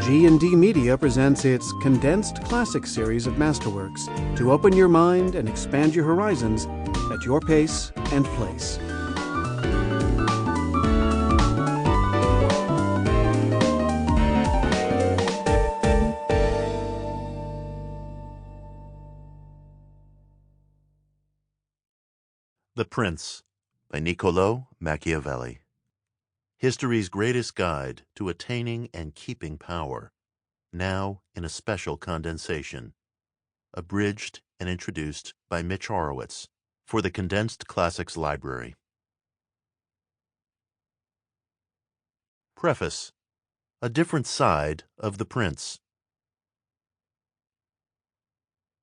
G&D Media presents its Condensed Classic series of masterworks to open your mind and expand your horizons at your pace and place. The Prince by Niccolo Machiavelli. History's greatest guide to attaining and keeping power, now in a special condensation. Abridged and introduced by Mitch Horowitz for the Condensed Classics Library. Preface: A different side of the Prince.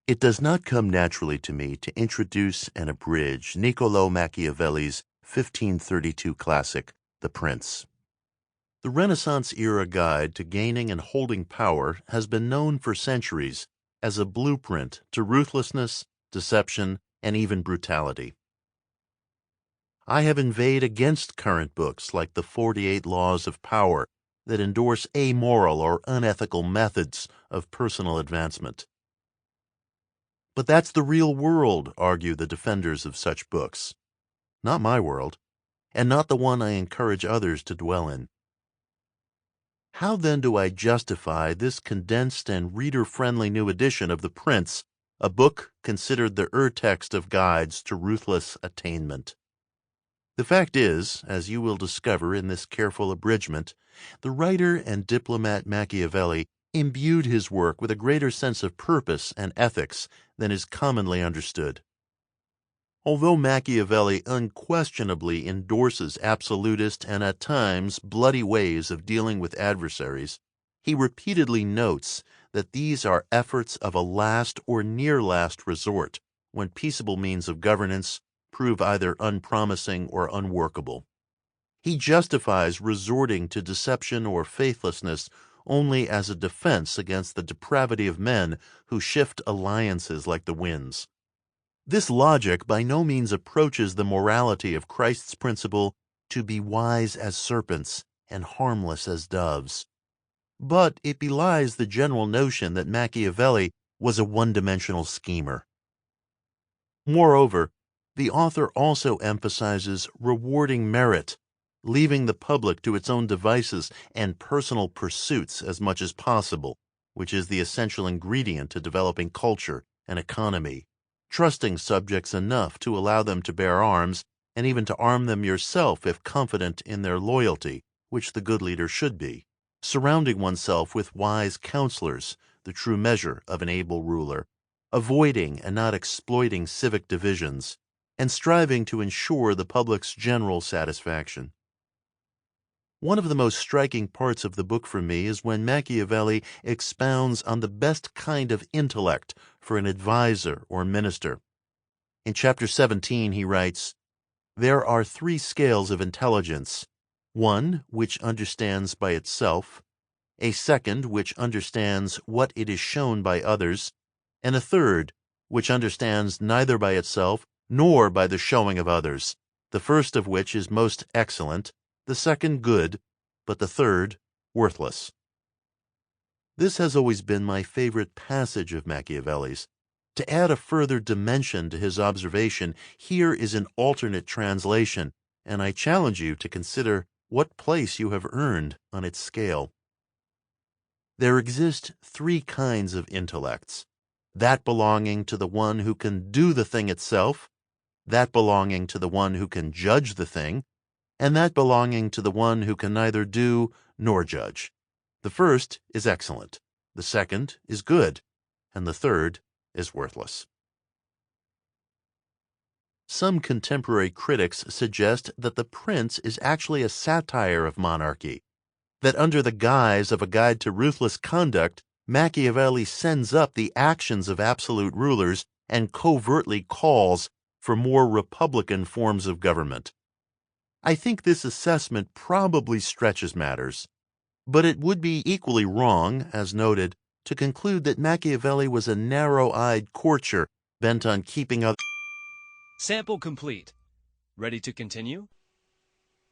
It does not come naturally to me to introduce and abridge Niccolo Machiavelli's 1532 classic, The Prince. The Renaissance-era guide to gaining and holding power has been known for centuries as a blueprint to ruthlessness, deception, and even brutality. I have inveighed against current books like the 48 Laws of Power that endorse amoral or unethical methods of personal advancement. But that's the real world, argue the defenders of such books. Not my world, and not the one I encourage others to dwell in. How then do I justify this condensed and reader-friendly new edition of The Prince, a book considered the ur-text of guides to ruthless attainment? The fact is, as you will discover in this careful abridgment, the writer and diplomat Machiavelli imbued his work with a greater sense of purpose and ethics than is commonly understood. Although Machiavelli unquestionably endorses absolutist and at times bloody ways of dealing with adversaries, he repeatedly notes that these are efforts of a last or near last resort when peaceable means of governance prove either unpromising or unworkable. He justifies resorting to deception or faithlessness only as a defense against the depravity of men who shift alliances like the winds. This logic by no means approaches the morality of Christ's principle to be wise as serpents and harmless as doves. But it belies the general notion that Machiavelli was a one-dimensional schemer. Moreover, the author also emphasizes rewarding merit, leaving the public to its own devices and personal pursuits as much as possible, which is the essential ingredient to developing culture and economy. Trusting subjects enough to allow them to bear arms, and even to arm them yourself if confident in their loyalty, which the good leader should be. Surrounding oneself with wise counselors, the true measure of an able ruler. Avoiding and not exploiting civic divisions, and striving to ensure the public's general satisfaction. One of the most striking parts of the book for me is when Machiavelli expounds on the best kind of intellect for an advisor or minister. In chapter 17 he writes, "There are 3 scales of intelligence, one which understands by itself, a second which understands what it is shown by others, and a third which understands neither by itself nor by the showing of others, the first of which is most excellent, the second good, but the third worthless." This has always been my favorite passage of Machiavelli's. To add a further dimension to his observation, here is an alternate translation, and I challenge you to consider what place you have earned on its scale. There exist 3 kinds of intellects: that belonging to the one who can do the thing itself, that belonging to the one who can judge the thing, and that belonging to the one who can neither do nor judge. The first is excellent, the second is good, and the third is worthless. Some contemporary critics suggest that The Prince is actually a satire of monarchy, that under the guise of a guide to ruthless conduct, Machiavelli sends up the actions of absolute rulers and covertly calls for more republican forms of government. I think this assessment probably stretches matters, but it would be equally wrong, as noted, to conclude that Machiavelli was a narrow-eyed courtier bent on keeping other. Sample complete. Ready to continue?